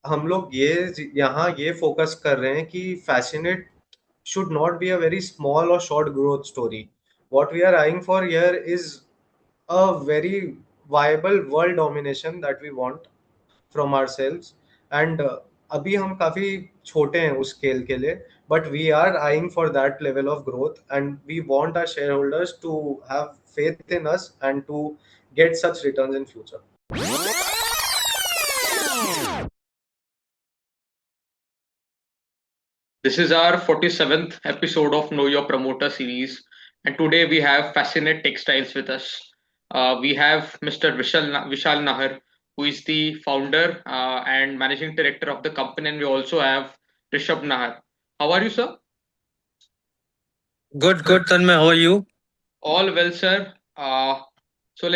हम लोग ये यहाँ ये फोकस कर रहे हैं कि fascinate should not be a very small or short growth story. What we are eyeing for here is a very viable world domination that we want from ourselves. And अभी हम काफी छोटे हैं उस स्केल के लिए, but we are eyeing for that level of growth, and we want our shareholders to have faith in us and to get such returns in future. This is our 47th episode of Know Your Promoter series, and today we have Fascinate Textiles with us. We have Mr. Vishal Nahar, who is the founder and managing director of the company, and we also have Rishabh Nahar. How are you, sir? Good, good, Tanmay. How are you? All well, sir. So,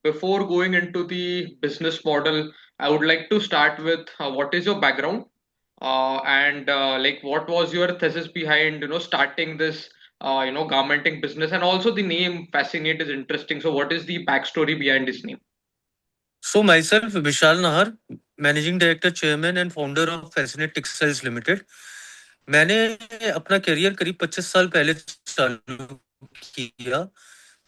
before going into the business model, I would like to start with what is your background, and what was your thesis behind starting this garmenting business, and also the name Fascinate is interesting. So, what is the backstory behind this name? So, myself, Vishal Nahar, Managing Director, Chairman, and Founder of Fascinate Textiles Limited. मैंने अपना career करीब 25 साल पहले चालू किया।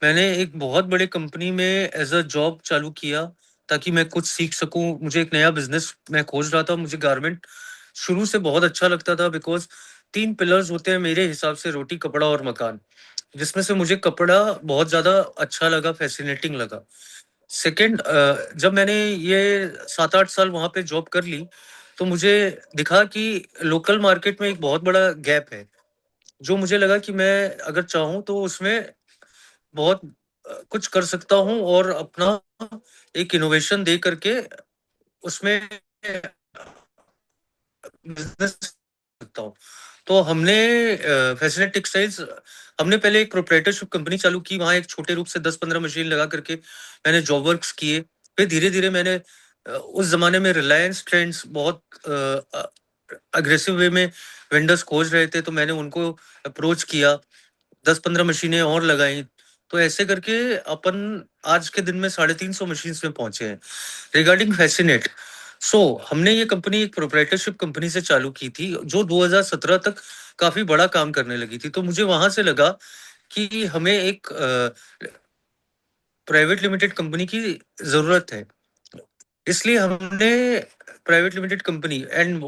मैंने एक बहुत बड़े कंपनी में एज अ जॉब चालू किया ताकि मैं कुछ सीख सकूं। मुझे एक नया बिजनेस मैं खोज रहा था। मुझे गारमेंट शुरू से बहुत अच्छा लगता था बिकॉज 3 पिलर्स होते हैं मेरे हिसाब से, रोटी, कपड़ा और मकान, जिसमें से मुझे कपड़ा बहुत ज्यादा अच्छा लगा, फैसिनेटिंग लगा। सेकंड, जब मैंने ये 7-8 साल वहां पे जॉब कर ली तो मुझे दिखा कि लोकल मार्केट में एक बहुत बड़ा गैप है, जो मुझे लगा कि मैं अगर चाहूं तो उसमें बहुत कुछ कर सकता हूं और अपना एक इनोवेशन दे करके उसमें बिजनेस सकता हूँ। तो हमने फैसिनेट टेक्सटाइल्स, हमने पहले एक प्रोप्राइटरशिप कंपनी चालू की। वहां एक छोटे रूप से 10-15 मशीन लगा करके मैंने जॉब वर्क्स किए। फिर धीरे धीरे मैंने उस जमाने में रिलायंस ट्रेंड्स बहुत अग्रेसिव वे में वेंडर्स खोज रहे थे, तो मैंने उनको अप्रोच किया, 10-15 मशीनें और लगाई। तो ऐसे करके अपन आज के दिन में 350 मशीन में पहुंचे हैं। रिगार्डिंग फैसिनेट, हमने ये कंपनी एक प्रोप्राइटरशिप कंपनी से चालू की थी जो 2017 तक काफी बड़ा काम करने लगी थी। तो मुझे वहां से लगा कि हमें एक प्राइवेट लिमिटेड कंपनी की जरूरत है, इसलिए हमने private limited company. And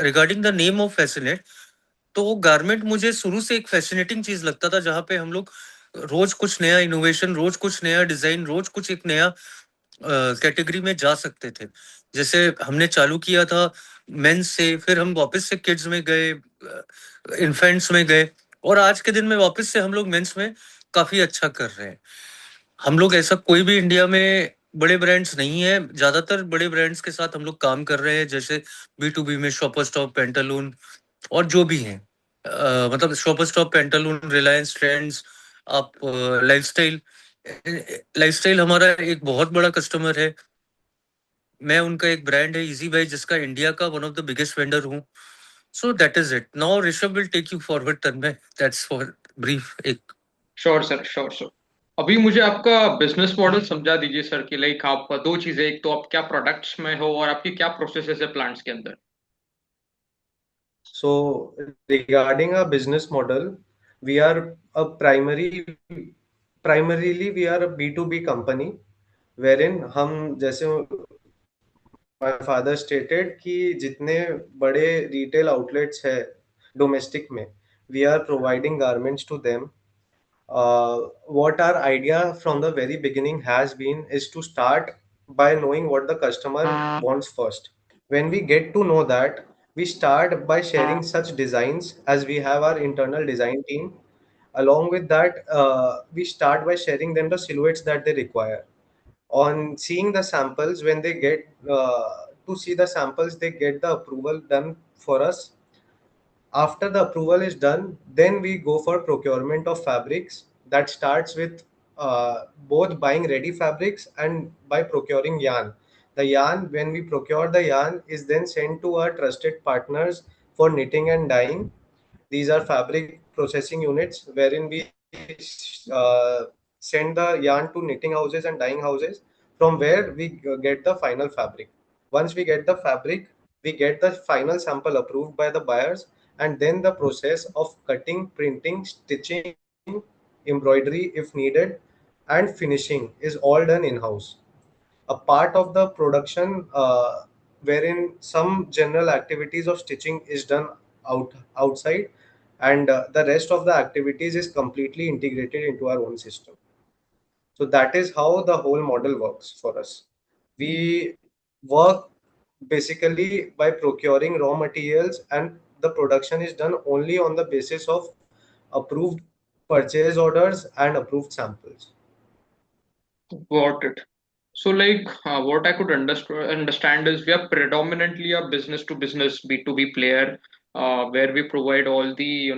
regarding the name of fascinate, तो वो गारमेंट मुझे शुरू से एक फैसिनेटिंग चीज लगता था, जहाँ पे हम लोग रोज कुछ नया इनोवेशन, रोज कुछ नया डिजाइन, रोज कुछ एक नया कैटेगरी में जा सकते थे। जैसे हमने चालू किया था मेंस से, फिर हम वापस से किड्स में गए, इन्फेंट्स में गए, और आज के दिन में वापस से हम लोग मेंस में काफी अच्छा कर रहे हैं। हम लोग ऐसा कोई भी इंडिया में बड़े ब्रांड्स नहीं है, ज्यादातर बड़े ब्रांड्स के साथ हम लोग काम कर रहे हैं, जैसे B2B में शॉपर स्टॉप, पेंटालून और जो भी हैं। मतलब shopper stop, Pantaloons, Reliance trends, आप लाइफस्टाइल, लाइफस्टाइल हमारा एक बहुत बड़ा कस्टमर है। मैं उनका एक ब्रांड है इजी बाई, जिसका इंडिया का one of the biggest vendor हूँ। So that is it. Now Rishabh will take you forward, Tanmay. That's for brief एक। Sure sir, sure sir. अभी मुझे आपका बिजनेस मॉडल समझा दीजिए सर कि आप दो चीजें, एक तो आप क्या प्रोडक्ट्स में हो और आपकी क्या प्रोसेसेस है प्लांट्स के अंदर। So regarding our business model, we are a primarily we are a B2B company, wherein हम जैसे my father stated कि जितने बड़े retail outlets है domestic में, we are providing garments to them. What our idea from the very beginning has been is to start by knowing what the customer wants first. When we get to know that, we start by sharing such designs, as we have our internal design team. Along with that, we start by sharing them the silhouettes that they require. On seeing the samples, when they get to see the samples, they get the approval done for us. After the approval is done, then we go for procurement of fabrics. That starts with both buying ready fabrics and by procuring yarn. The yarn, when we procure the yarn, is then sent to our trusted partners for knitting and dyeing. These are fabric processing units wherein we uh, send the yarn to knitting houses and dyeing houses, from where we get the final fabric. Once we get the fabric, we get the final sample approved by the buyers, and then the process of cutting, printing, stitching, embroidery if needed, and finishing is all done in house. A part of the production wherein some general activities of stitching is done outside, and the rest of the activities is completely integrated into our own system. So that is how the whole model works for us. We work basically by procuring raw materials, and the production is done only on the basis of approved purchase orders and approved samples. Got it. So, like, what I could understand is we are predominantly a business to business B2B player, where we provide all the,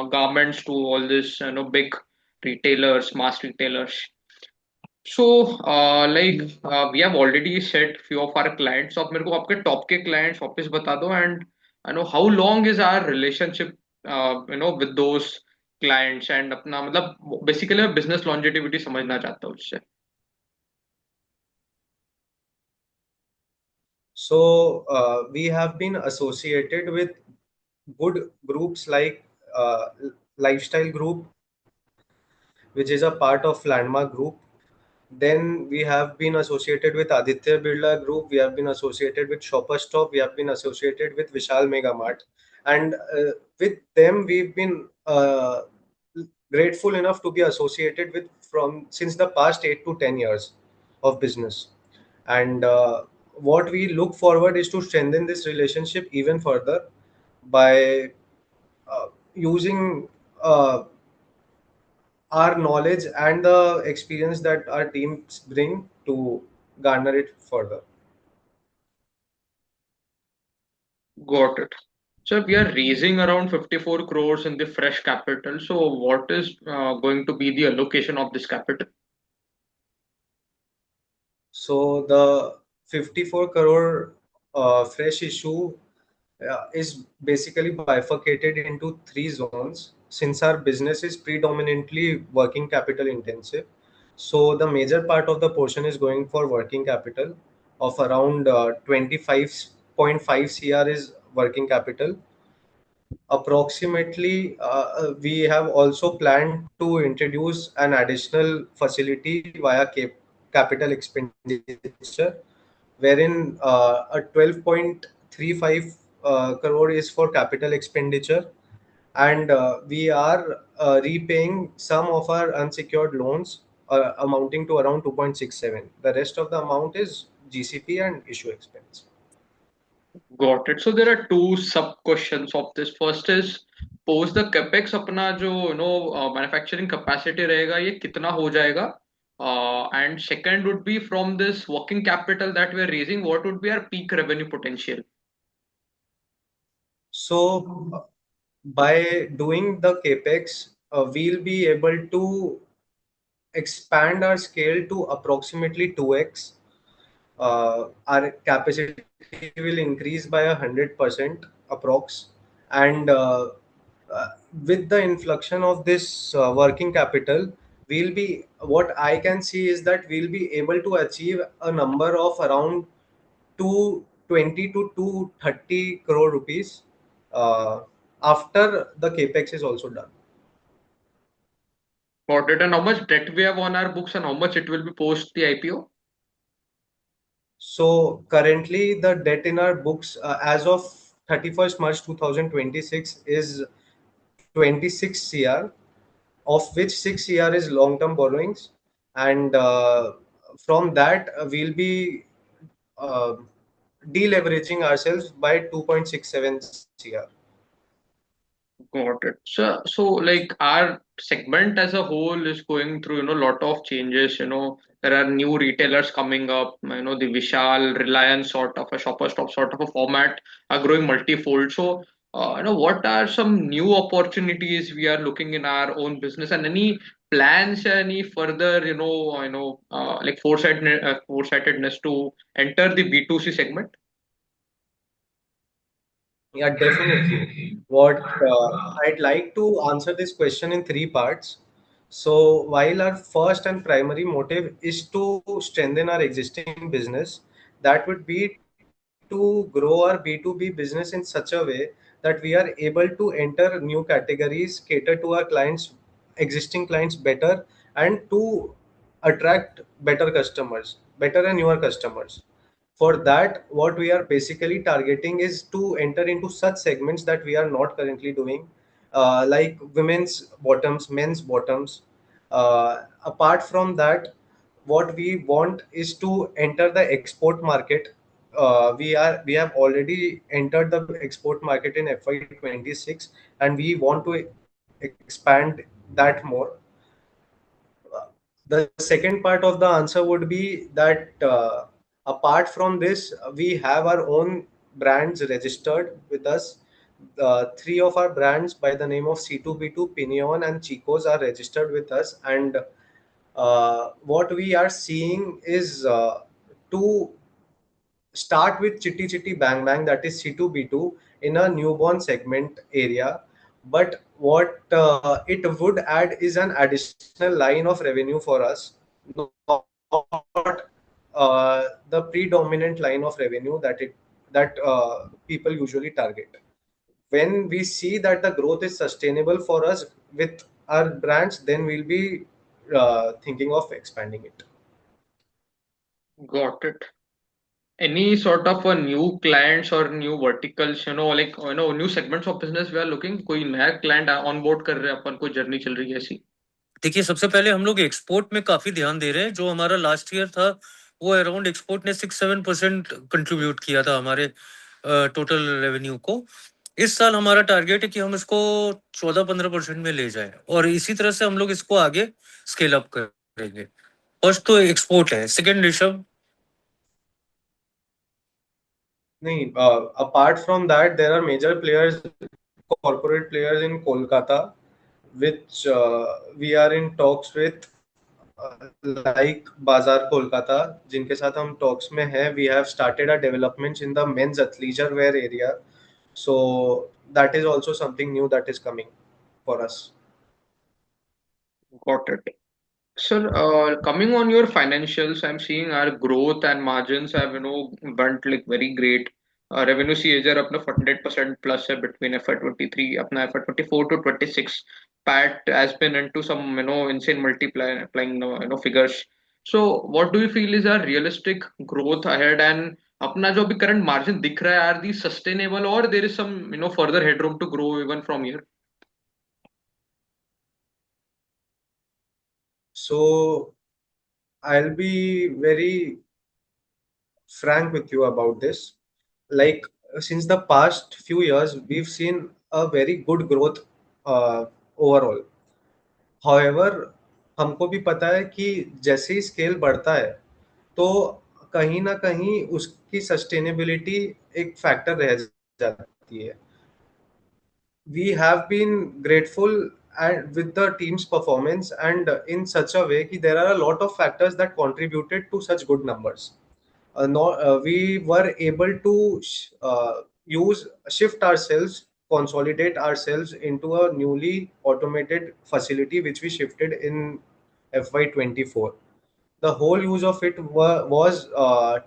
garments to all this, big retailers, mass retailers. So, we have already said few of our clients. So, आप मेरे को आपके top के clients वापस बता दो, and how long is our relationship, with those clients, and अपना मतलब basically मैं business longevity समझना चाहता हूँ उससे. So we have been associated with good groups like Lifestyle Group, which is a part of Landmark Group. Then we have been associated with Aditya Birla Group. We have been associated with Shopper Stop. We have been associated with Vishal Mega Mart, and with them we've been grateful enough to be associated with from since the past 8 to 10 years of business. And what we look forward is to strengthen this relationship even further by using our knowledge and the experience that our teams bring to garner it further. Got it. So we are raising around 54 crores in the fresh capital. So what is going to be the allocation of this capital? So the 54 crore fresh issue is basically bifurcated into three zones since our business is predominantly working capital intensive. So the major part of the portion is going for working capital of around 25.5 CR is working capital. Approximately, we have also planned to introduce an additional facility via capital expenditure, wherein a 12.35 crore is for capital expenditure, and we are repaying some of our unsecured loans amounting to around 2.67. The rest of the amount is GCP and issue expense. Got it. So there are two sub questions of this. First is post the capex अपना जो manufacturing capacity रहेगा ये कितना हो जाएगा? And second would be from this working capital that we are raising, what would be our peak revenue potential? So by doing the capex, we'll be able to expand our scale to approximately 2x. Our capacity will increase by 100% approx, and with the inflection of this working capital, we'll be what I can see is that we'll be able to achieve a number of around 220 to 230 crore rupees uh, after the capex is also done. Got it. And how much debt we have on our books and how much it will be post the IPO? So currently, the debt in our books as of 31st March 2026 is 26 CR, of which 6 CR is long-term borrowings, and from that we'll be uh, deleveraging ourselves by 2.67 CR. Got it. So like our segment as a whole is going through, lot of changes. There are new retailers coming up. The Vishal, Reliance sort of a shopper stop sort of a format are growing multifold. So, what are some new opportunities we are looking in our own business, and any plans, any further, like foresightedness to enter the B2C segment? Yeah, definitely. What I'd like to answer this question in three parts. So, while our first and primary motive is to strengthen our existing business, that would be to grow our B2B business in such a way that we are able to enter new categories, cater to our clients, existing clients better, and to attract better customers, better and newer customers. For that, what we are basically targeting is to enter into such segments that we are not currently doing, like women's bottoms, men's bottoms. Apart from that, what we want is to enter the export market. We have already entered the export market in FY26, and we want to expand that more. The second part of the answer would be that apart from this, we have our own brands registered with us. Three of our brands by the name of C2B2, Pinion, and Chicos are registered with us. And what we are seeing is to start with Chitty Chitty Bang Bang, that is C2B2, in a newborn segment area. But what it would add is an additional line of revenue for us, not the predominant line of revenue that people usually target. When we see that the growth is sustainable for us with our brands, then we'll be thinking of expanding it. Got it. Any sort of a new clients or new verticals, like new segments of business we are looking, कोई नया client onboard कर रहे हैं अपन, कोई journey चल रही है ऐसी? देखिए, सबसे पहले हम लोग एक्सपोर्ट में काफी ध्यान दे रहे हैं। जो हमारा लास्ट ईयर था वो अराउंड एक्सपोर्ट ने 6-7% कंट्रीब्यूट किया था हमारे टोटल रेवेन्यू को। इस साल हमारा टारगेट है कि हम इसको 14-15% में ले जाएं, और इसी तरह से हम लोग इसको आगे स्केल अप करेंगे। फर्स्ट तो एक्सपोर्ट है, सेकंड ऋषभ। नहीं, apart from that, there are major players, corporate players in Kolkata, which we are in talks with, like Bazaar Kolkata, जिनके साथ हम talks में हैं. We have started our developments in the men's athleisure wear area, so that is also something new that is coming for us. Got it. Sir, coming on your financials, I'm seeing our growth and margins have, went like very great. Revenue CAGR अपना 48% plus है between FY23 अपना FY24 to 26. PAT has been into some, insane multiplying, figures. So, what do you feel is our realistic growth ahead, and अपना जो अभी current margin दिख रहा है, are these sustainable, or there is some, further headroom to grow even from here? So I'll be very frank with you about this. Like, since the past few years, we've seen a very good growth overall. However, हमको भी पता है कि जैसे ही scale बढ़ता है, तो कहीं ना कहीं उसकी सस्टेनेबिलिटी एक फैक्टर रह जाती है. We have been grateful and with the team's performance, and in such a way that there are a lot of factors that contributed to such good numbers. We were able to shift ourselves, consolidate ourselves into a newly automated facility which we shifted in FY24. The whole use of it was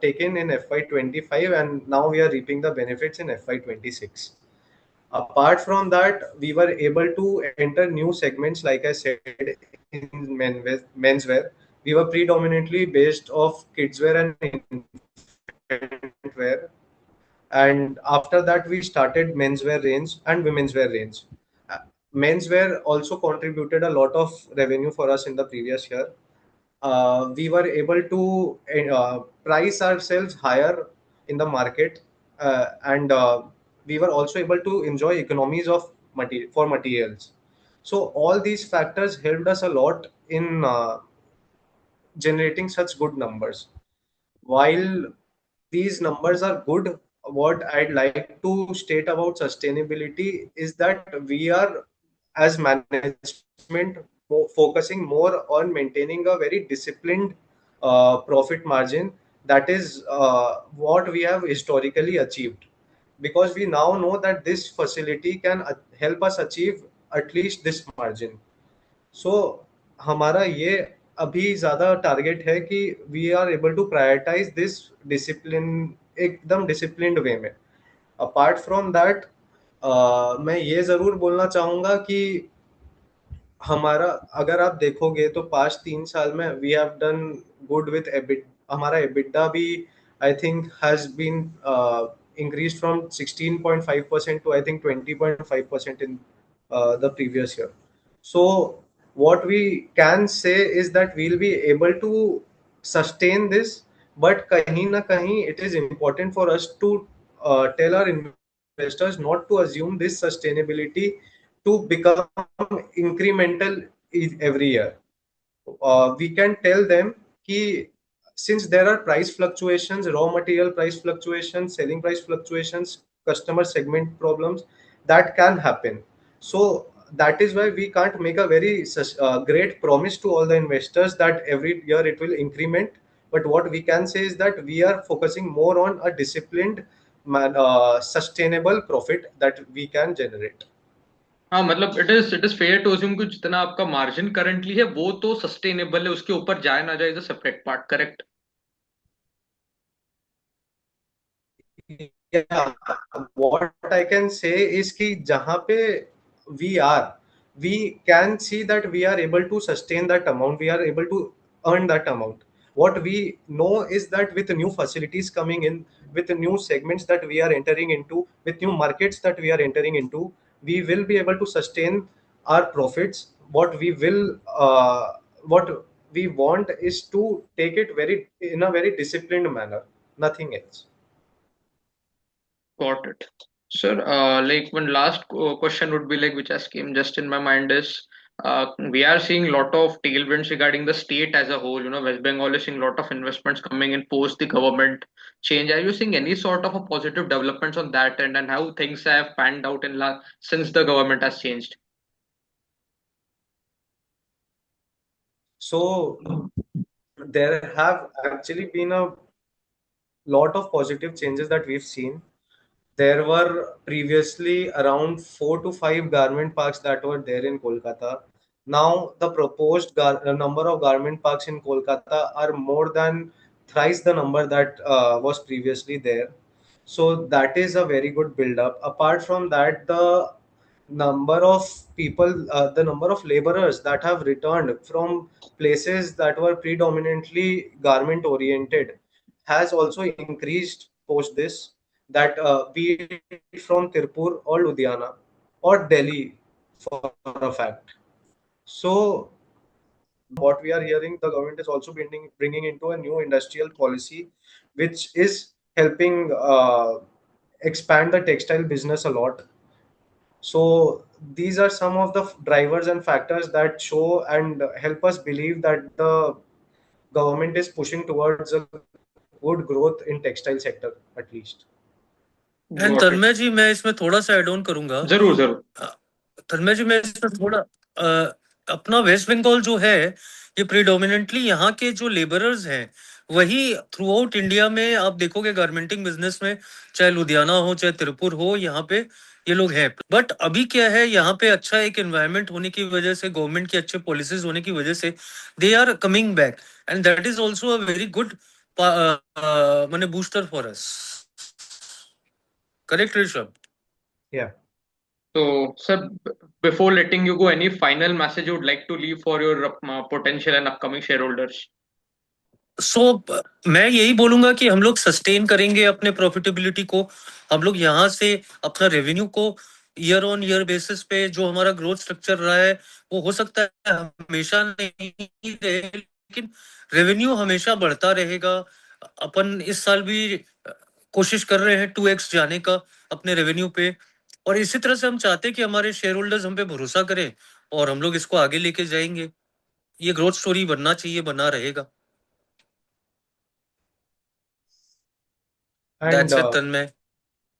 taken in FY25, and now we are reaping the benefits in FY26. Apart from that, we were able to enter new segments, like I said, in menswear. We were predominantly based off kidswear and infant wear. And after that, we started menswear range and women's wear range. Uh, Menswear also contributed a lot of revenue for us in the previous year. We were able to price ourselves higher in the market, and we were also able to enjoy economies of materials. So all these factors helped us a lot in generating such good numbers. While these numbers are good, what I'd like to state about sustainability is that we are, as management, focusing more on maintaining a very disciplined profit margin. That is what we have historically achieved, because we now know that this facility can help us achieve at least this margin. सो हमारा ये अभी ज़्यादा target है कि we are able to prioritize this discipline एकदम disciplined way में। Apart from that मैं ये जरूर बोलना चाहूंगा कि हमारा, अगर आप देखोगे तो पास्ट 3 साल में we have done good with EBIT. हमारा एबिटा भी I think has been increased from 16.5% to I think 20.5% in the previous year. So what we can say is that we'll be able to sustain this, but kahin na kahin it is important for us to tell our investors not to assume this sustainability to become incremental every year. We can tell them कि since there are price fluctuations, raw material price fluctuations, selling price fluctuations, customer segment problems, that can happen. So that is why we can't make a very great promise to all the investors that every year it will increment. But what we can say is that we are focusing more on a disciplined, sustainable profit that we can generate. हाँ मतलब it is fair to assume कि जितना आपका margin currently है वो तो sustainable है, उसके ऊपर जाए ना जाए is a separate part, correct? Yeah, what I can say is कि जहाँ पे we are, we can see that we are able to sustain that amount, we are able to earn that amount. What we know is that with new facilities coming in, with new segments that we are entering into, with new markets that we are entering into, we will be able to sustain our profits. What we want is to take it very in a very disciplined manner, nothing else. Got it. Sir, like one last question would be like, which has came just in my mind is, we are seeing a lot of tailwinds regarding the state as a whole. You know, West Bengal is seeing a lot of investments coming in post the government change. Are you seeing any sort of a positive developments on that end, and how things have panned out in since the government has changed? So there have actually been a lot of positive changes that we've seen. There were previously around 4 to 5 garment parks that were there in Kolkata. Now the proposed number of garment parks in Kolkata are more than thrice the number that was previously there. So that is a very good build up. Apart from that, the number of laborers that have returned from places that were predominantly garment oriented has also increased post this, that be it from Tirupur or Ludhiana or Delhi for a fact. So what we are hearing, the government is also bringing into a new industrial policy, which is helping expand the textile business a lot. So these are some of the drivers and factors that show and help us believe that the government is pushing towards a good growth in textile sector at least. And Got it. तन्मय जी मैं इसमें थोड़ा सा add on करूंगा। जरूर जरूर। तन्मय जी मैं इसमें थोड़ा अपना वेस्ट बंगाल जो है ये प्रीडोमिनेंटली यहाँ के जो लेबरर्स हैं वही थ्रू आउट इंडिया में आप देखोगे गारमेंटिंग बिजनेस में, चाहे लुधियाना हो चाहे तिरुपुर हो, यहाँ पे ये लोग हैं। बट अभी क्या है, यहाँ पे अच्छा एक एनवायरनमेंट होने की वजह से, गवर्नमेंट की अच्छे पॉलिसीज होने की वजह से they are coming back, and that is also a very good माने booster for us. Correct Rishabh? Yeah. So, sir, before letting you go, any final message you would like to leave for your potential and upcoming shareholders? मैं यही बोलूंगा कि हम लोग sustain करेंगे अपने profitability को। हम लोग यहाँ से अपना रेवेन्यू को ईयर ऑन ईयर बेसिस पे जो हमारा ग्रोथ स्ट्रक्चर रहा है वो हो सकता है हमेशा नहीं रहे, लेकिन रेवेन्यू हमेशा बढ़ता रहेगा। अपन इस साल भी कोशिश कर रहे हैं 2x जाने का अपने रेवेन्यू पे, और इसी तरह से हम चाहते हैं कि हमारे शेयर होल्डर्स हम पे भरोसा करें और हम लोग इसको आगे लेके जाएंगे। ये ग्रोथ स्टोरी बनना चाहिए, बना रहेगा। एंड दैट्स इट तन्मय।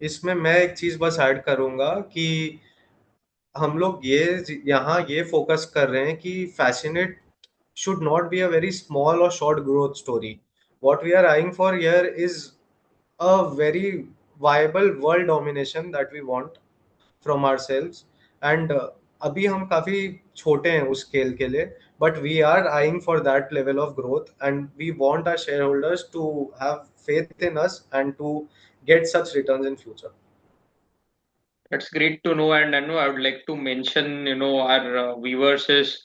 इसमें मैं एक चीज बस ऐड करूंगा कि हम लोग यहाँ ये फोकस कर रहे हैं कि fascinate should not be a very small or short growth story. What we are eyeing for here is a very viable world domination that we want from ourselves. And अभी हम काफी छोटे हैं उस स्केल के लिए, but we are eyeing for that level of growth, and we want our shareholders to have faith in us and to get such returns in future. That's great to know, and I know I would like to mention, our viewers is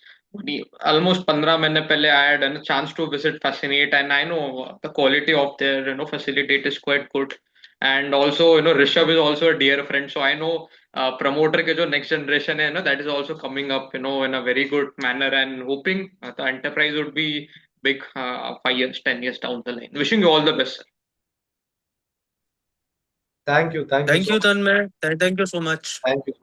almost 15 minutes पहले I had a chance to visit Fascinate, and I know the quality of their facility is quite good, and also Rishabh is also a dear friend, so I know promoter के जो next generation है that is also coming up in a very good manner, and hoping the enterprise would be big 5 years, 10 years down the line. Wishing you all the best, sir. Thank you Thank so you, much. Tanmay. Thank you so much. Thank you.